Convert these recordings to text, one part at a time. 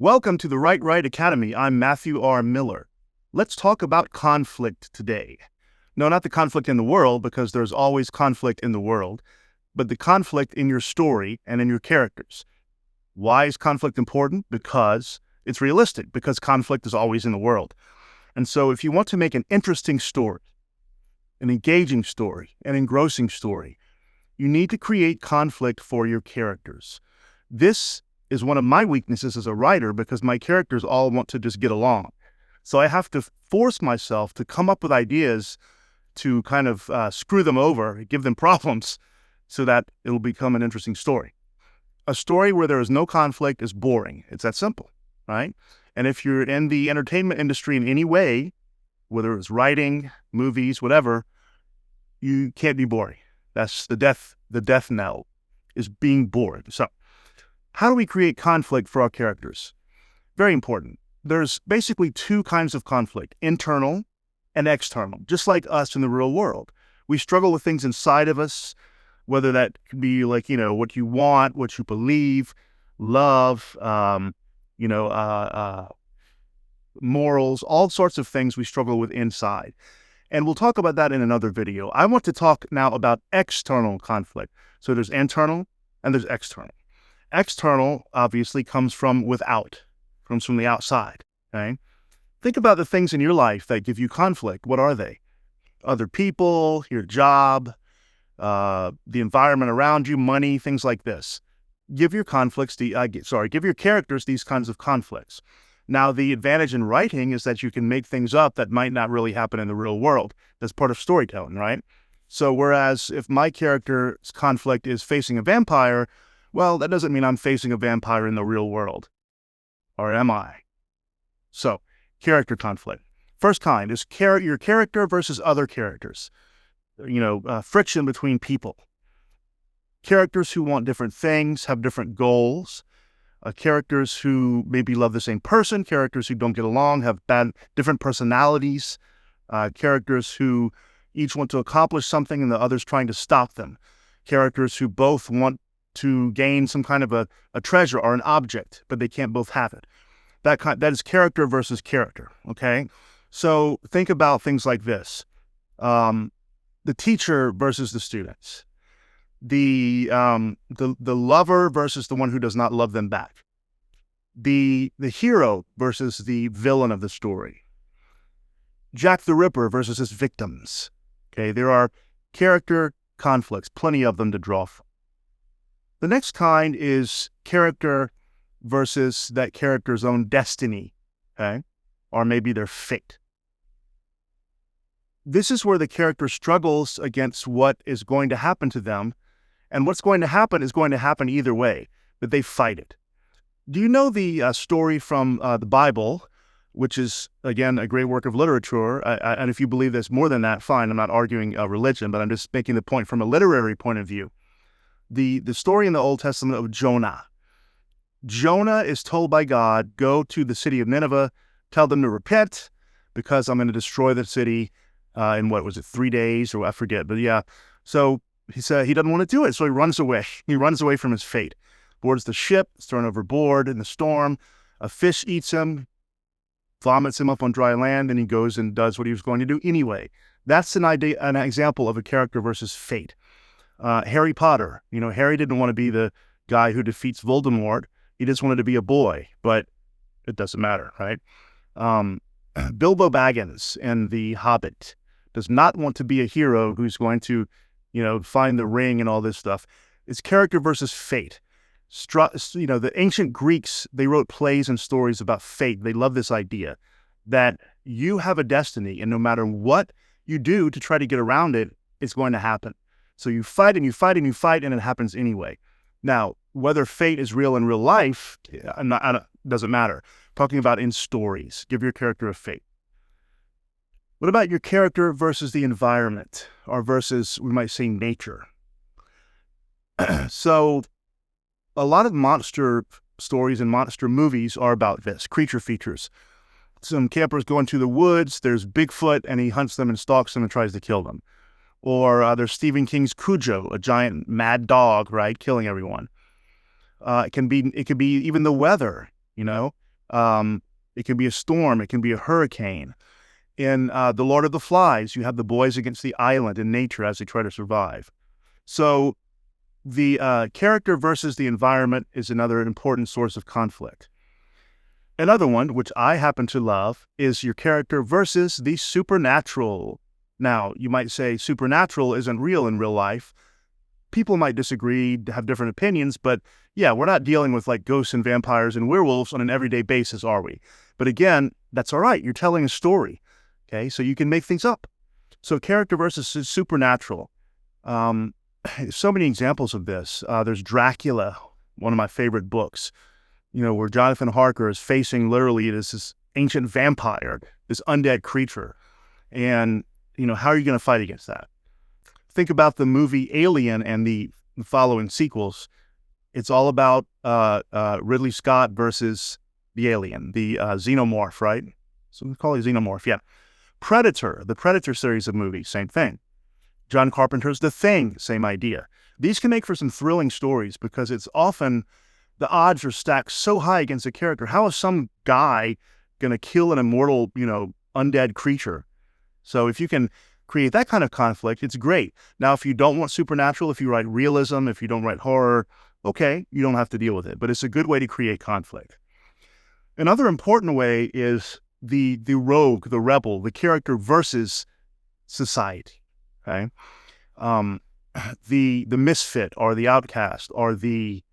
Welcome to the Right Academy. I'm Matthew R. Miller. Let's talk about conflict today. No, not the conflict in the world, because there's always conflict in the world, but the conflict in your story and in your characters. Why is conflict important? Because it's realistic, because conflict is always in the world. And so if you want to make an interesting story, an engaging story, an engrossing story, you need to create conflict for your characters. This is one of my weaknesses as a writer because my characters all want to just get along. So I have to force myself to come up with ideas to kind of screw them over, give them problems so that it'll become an interesting story. A story where there is no conflict is boring. It's that simple, right? And if you're in the entertainment industry in any way, whether it's writing, movies, whatever, you can't be boring. That's the death knell, is being bored. So how do we create conflict for our characters? Very important. There's basically two kinds of conflict, internal and external, just like us in the real world. We struggle with things inside of us, whether that could be like, what you want, what you believe, love, morals, all sorts of things we struggle with inside. And we'll talk about that in another video. I want to talk now about external conflict. So there's internal and there's external. External, obviously, comes from without, comes from the outside, okay? Think about the things in your life that give you conflict. What are they? Other people, your job, the environment around you, money, things like this. Give your characters these kinds of conflicts. Now, the advantage in writing is that you can make things up that might not really happen in the real world. That's part of storytelling, right? So whereas if my character's conflict is facing a vampire, well, that doesn't mean I'm facing a vampire in the real world. Or am I? So, character conflict. First kind is your character versus other characters. Friction between people. Characters who want different things, have different goals. Characters who maybe love the same person. Characters who don't get along, have different personalities. Characters who each want to accomplish something and the other's trying to stop them. Characters who both want to gain some kind of a treasure or an object, but they can't both have it. That is character versus character, okay? So think about things like this. The teacher versus the students. The lover versus the one who does not love them back. The hero versus the villain of the story. Jack the Ripper versus his victims. Okay, there are character conflicts, plenty of them to draw from. The next kind is character versus that character's own destiny, okay? Or maybe their fate. This is where the character struggles against what is going to happen to them, and what's going to happen is going to happen either way, but they fight it. Do you know the story from the Bible, which is, again, a great work of literature? And if you believe there's more than that, fine. I'm not arguing religion, but I'm just making the point from a literary point of view. The story in the Old Testament of Jonah. Jonah is told by God, go to the city of Nineveh, tell them to repent because I'm going to destroy the city in 3 days, or I forget. But yeah, so he said he doesn't want to do it. So he runs away. He runs away from his fate. Boards the ship, is thrown overboard in the storm. A fish eats him, vomits him up on dry land, and he goes and does what he was going to do anyway. That's an example of a character versus fate. Harry Potter, Harry didn't want to be the guy who defeats Voldemort. He just wanted to be a boy, but it doesn't matter, right? Bilbo Baggins in The Hobbit does not want to be a hero who's going to, find the ring and all this stuff. It's character versus fate. The ancient Greeks, they wrote plays and stories about fate. They love this idea that you have a destiny, and no matter what you do to try to get around it, it's going to happen. So you fight and you fight and you fight, and it happens anyway. Now, whether fate is real in real life, doesn't matter. Talking about in stories, give your character a fate. What about your character versus the environment, or versus, we might say, nature? So a lot of monster stories and monster movies are about this, creature features. Some campers go into the woods, there's Bigfoot, and he hunts them and stalks them and tries to kill them. Or there's Stephen King's Cujo, a giant mad dog, right, killing everyone. It can be even the weather, It can be a storm. It can be a hurricane. In The Lord of the Flies, you have the boys against the island in nature as they try to survive. So the character versus the environment is another important source of conflict. Another one, which I happen to love, is your character versus the supernatural. Now, you might say supernatural isn't real in real life. People might disagree, have different opinions, but yeah, we're not dealing with like ghosts and vampires and werewolves on an everyday basis, are we? But again, that's all right. You're telling a story, okay? So you can make things up. So character versus supernatural. So many examples of this. There's Dracula, one of my favorite books, where Jonathan Harker is facing literally this ancient vampire, this undead creature. And, how are you going to fight against that? Think about the movie Alien and the following sequels. It's all about Ridley Scott versus the alien, the xenomorph, right? So we call it xenomorph, yeah. Predator, the Predator series of movies, same thing. John Carpenter's The Thing, same idea. These can make for some thrilling stories because it's often the odds are stacked so high against a character. How is some guy going to kill an immortal, undead creature? So if you can create that kind of conflict, it's great. Now, if you don't want supernatural, if you write realism, if you don't write horror, okay, you don't have to deal with it. But it's a good way to create conflict. Another important way is the rogue, the rebel, the character versus society. Okay, the misfit or the outcast or the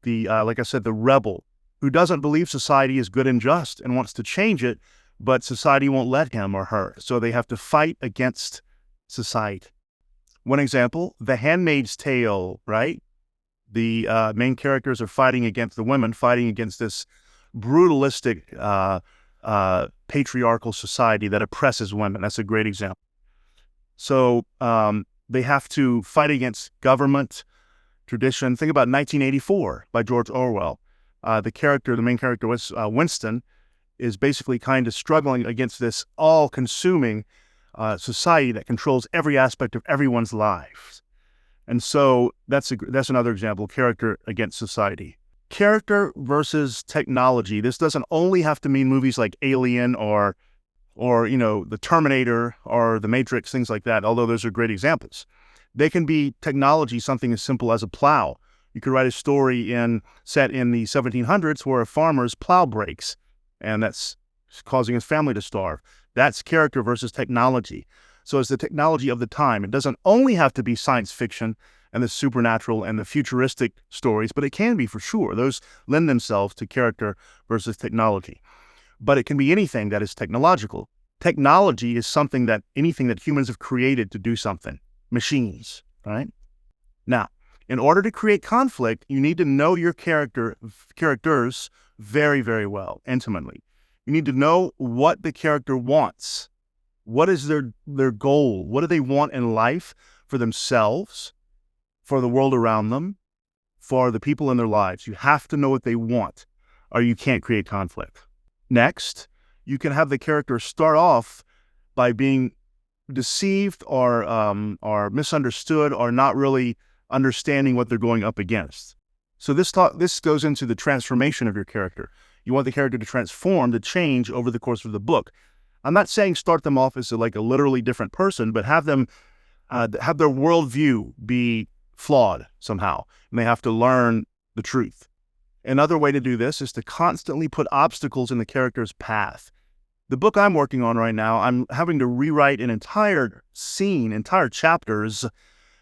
like I said, the rebel who doesn't believe society is good and just and wants to change it, but society won't let him or her, so they have to fight against society. One example: The Handmaid's Tale. Right, the main characters are fighting against the women, fighting against this brutalistic patriarchal society that oppresses women. That's a great example. So they have to fight against government, tradition. Think about 1984 by George Orwell. The main character, Winston, is basically kind of struggling against this all-consuming society that controls every aspect of everyone's lives. And so that's another example, character against society. Character versus technology. This doesn't only have to mean movies like Alien or The Terminator or The Matrix, things like that, although those are great examples. They can be technology, something as simple as a plow. You could write a story set in the 1700s where a farmer's plow breaks, and that's causing his family to starve. That's character versus technology. So it's the technology of the time. It doesn't only have to be science fiction and the supernatural and the futuristic stories, but it can be for sure. Those lend themselves to character versus technology. But it can be anything that is technological. Technology is anything that humans have created to do something. Machines, right? Now, in order to create conflict, you need to know your characters very, very well, intimately. You need to know what the character wants. What is their goal? What do they want in life for themselves, for the world around them, for the people in their lives? You have to know what they want, or you can't create conflict. Next, you can have the character start off by being deceived or misunderstood or not really understanding what they're going up against. So this goes into the transformation of your character. You want the character to transform, to change over the course of the book. I'm not saying start them off as like a literally different person, but have them have their worldview be flawed somehow, and they have to learn the truth. Another way to do this is to constantly put obstacles in the character's path. The book I'm working on right now, I'm having to rewrite an entire scene, entire chapters,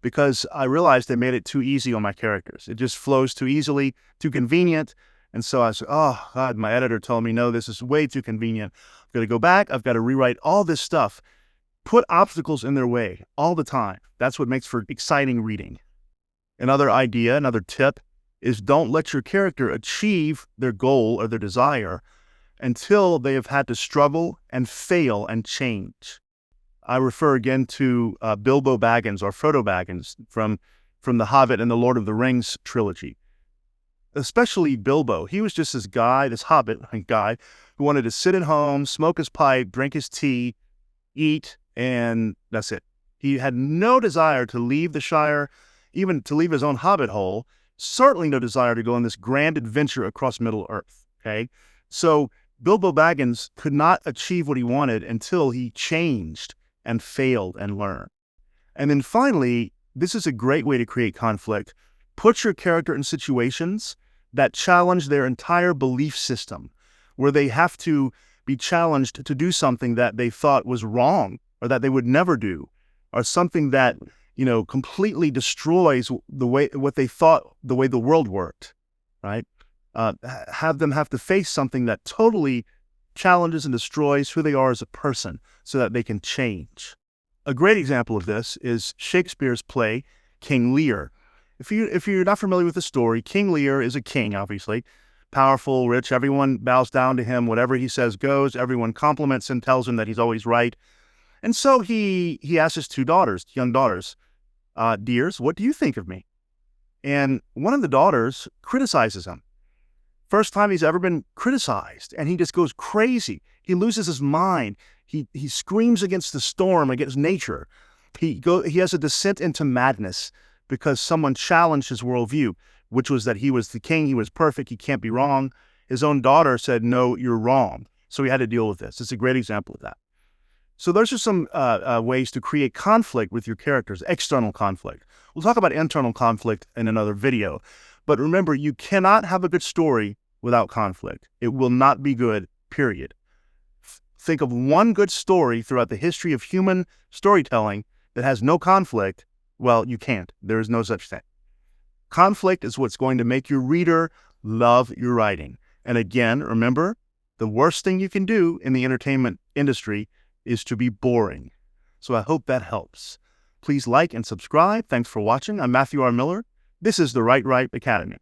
because I realized they made it too easy on my characters. It just flows too easily, too convenient. And so I said, oh, God, my editor told me, no, this is way too convenient. I've got to go back. I've got to rewrite all this stuff. Put obstacles in their way all the time. That's what makes for exciting reading. Another tip is don't let your character achieve their goal or their desire until they have had to struggle and fail and change. I refer again to Bilbo Baggins or Frodo Baggins from The Hobbit and the Lord of the Rings trilogy. Especially Bilbo. He was just this hobbit guy who wanted to sit at home, smoke his pipe, drink his tea, eat, and that's it. He had no desire to leave the Shire, even to leave his own hobbit hole, certainly no desire to go on this grand adventure across Middle-earth, okay? So Bilbo Baggins could not achieve what he wanted until he changed and failed and learned. And then finally, this is a great way to create conflict. Put your character in situations that challenge their entire belief system, where they have to be challenged to do something that they thought was wrong or that they would never do, or something that, completely destroys the way what they thought, the way the world worked, right? Have them have to face something that totally challenges and destroys who they are as a person so that they can change. A great example of this is Shakespeare's play, King Lear. If you're not familiar with the story, King Lear is a king, obviously, powerful, rich, everyone bows down to him, whatever he says goes, everyone compliments him, tells him that he's always right. And so he asks his two daughters, young daughters, dears, what do you think of me? And one of the daughters criticizes him. First time he's ever been criticized, and he just goes crazy. He loses his mind. He screams against the storm, against nature. He has a descent into madness because someone challenged his worldview, which was that he was the king, he was perfect, he can't be wrong. His own daughter said, no, you're wrong. So he had to deal with this. It's a great example of that. So those are some ways to create conflict with your characters, external conflict. We'll talk about internal conflict in another video. But remember, you cannot have a good story without conflict. It will not be good, period. Think of one good story throughout the history of human storytelling that has no conflict. Well, you can't. There is no such thing. Conflict is what's going to make your reader love your writing. And again, remember, the worst thing you can do in the entertainment industry is to be boring. So I hope that helps. Please like and subscribe. Thanks for watching. I'm Matthew R. Miller. This is the Write Right Academy.